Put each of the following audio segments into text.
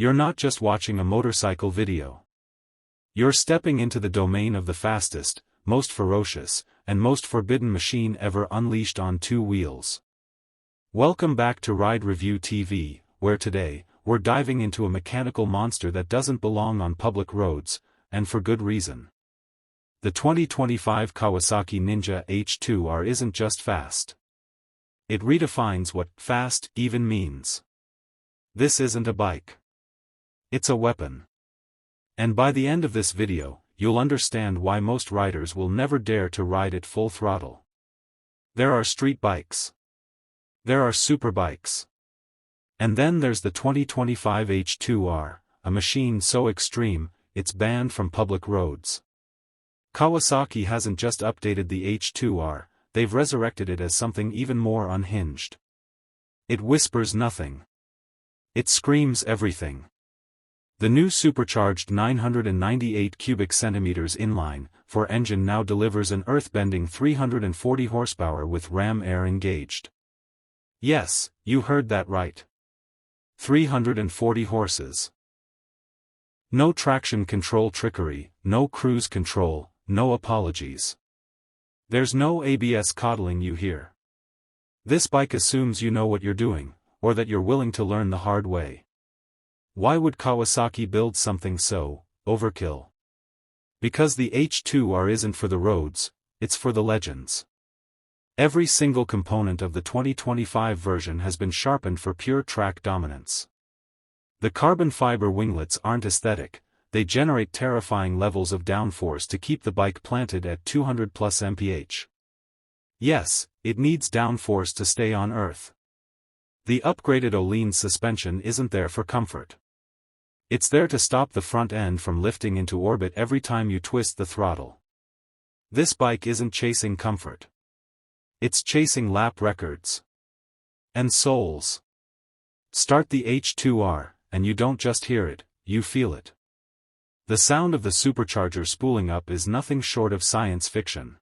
You're not just watching a motorcycle video. You're stepping into the domain of the fastest, most ferocious, and most forbidden machine ever unleashed on two wheels. Welcome back to Ride Review TV, where today, we're diving into a mechanical monster that doesn't belong on public roads, and for good reason. The 2025 Kawasaki Ninja H2R isn't just fast. It redefines what fast even means. This isn't a bike. It's a weapon. And by the end of this video, you'll understand why most riders will never dare to ride it full throttle. There are street bikes. There are superbikes. And then there's the 2025 H2R, a machine so extreme, it's banned from public roads. Kawasaki hasn't just updated the H2R, they've resurrected it as something even more unhinged. It whispers nothing. It screams everything. The new supercharged 998 cubic centimeters inline-4 engine now delivers an earth-bending 340 horsepower with ram air engaged. Yes, you heard that right. 340 horses. No traction control trickery, no cruise control, no apologies. There's no ABS coddling you here. This bike assumes you know what you're doing, or that you're willing to learn the hard way. Why would Kawasaki build something so overkill? Because the H2R isn't for the roads, it's for the legends. Every single component of the 2025 version has been sharpened for pure track dominance. The carbon fiber winglets aren't aesthetic, they generate terrifying levels of downforce to keep the bike planted at 200 plus mph. Yes, it needs downforce to stay on Earth. The upgraded Öhlins suspension isn't there for comfort. It's there to stop the front end from lifting into orbit every time you twist the throttle. This bike isn't chasing comfort. It's chasing lap records. And souls. Start the H2R, and you don't just hear it, you feel it. The sound of the supercharger spooling up is nothing short of science fiction.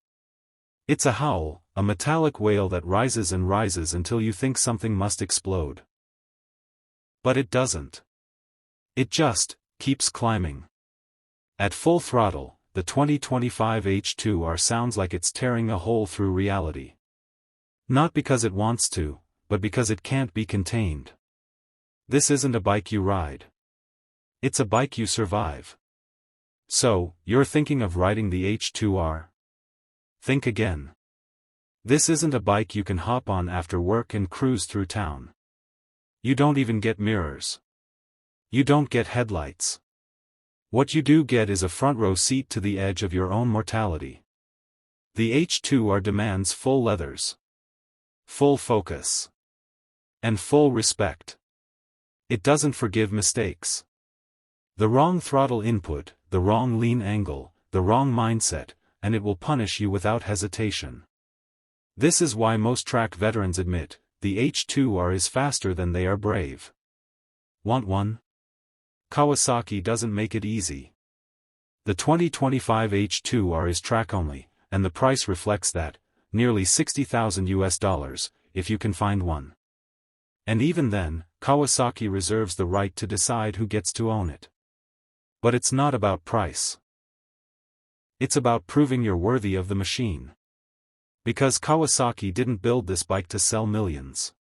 It's a howl, a metallic wail that rises and rises until you think something must explode. But it doesn't. It just keeps climbing. At full throttle, the 2025 H2R sounds like it's tearing a hole through reality. Not because it wants to, but because it can't be contained. This isn't a bike you ride. It's a bike you survive. So, you're thinking of riding the H2R? Think again. This isn't a bike you can hop on after work and cruise through town. You don't even get mirrors. You don't get headlights. What you do get is a front row seat to the edge of your own mortality. The H2R demands full leathers, full focus, and full respect. It doesn't forgive mistakes. The wrong throttle input, the wrong lean angle, the wrong mindset, and it will punish you without hesitation. This is why most track veterans admit, the H2R is faster than they are brave. Want one? Kawasaki doesn't make it easy. The 2025 H2R is track only, and the price reflects that, nearly $60,000, if you can find one. And even then, Kawasaki reserves the right to decide who gets to own it. But it's not about price. It's about proving you're worthy of the machine. Because Kawasaki didn't build this bike to sell millions.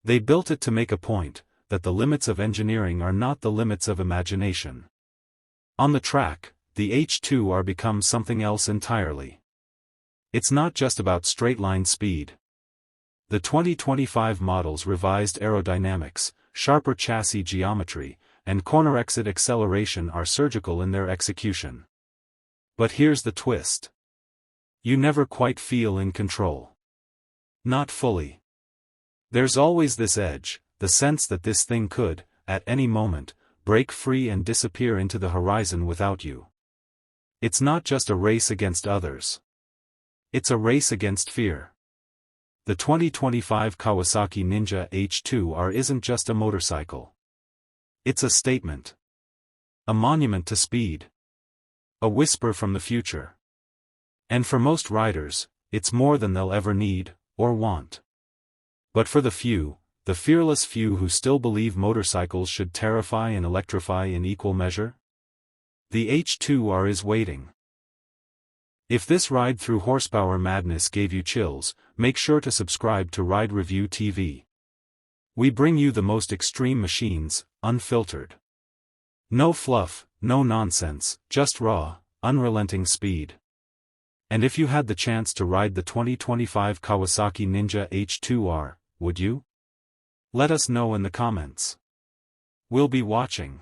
They built it to make a point, that the limits of engineering are not the limits of imagination. On the track, the H2R becomes something else entirely. It's not just about straight-line speed. The 2025 model's revised aerodynamics, sharper chassis geometry, and corner exit acceleration are surgical in their execution. But here's the twist. You never quite feel in control. Not fully. There's always this edge, the sense that this thing could, at any moment, break free and disappear into the horizon without you. It's not just a race against others. It's a race against fear. The 2025 Kawasaki Ninja H2R isn't just a motorcycle. It's a statement. A monument to speed. A whisper from the future. And for most riders, it's more than they'll ever need, or want. But for the few, the fearless few who still believe motorcycles should terrify and electrify in equal measure? The H2R is waiting. If this ride through horsepower madness gave you chills, make sure to subscribe to Ride Review TV. We bring you the most extreme machines, unfiltered. No fluff, no nonsense, just raw, unrelenting speed. And if you had the chance to ride the 2025 Kawasaki Ninja H2R, would you? Let us know in the comments. We'll be watching.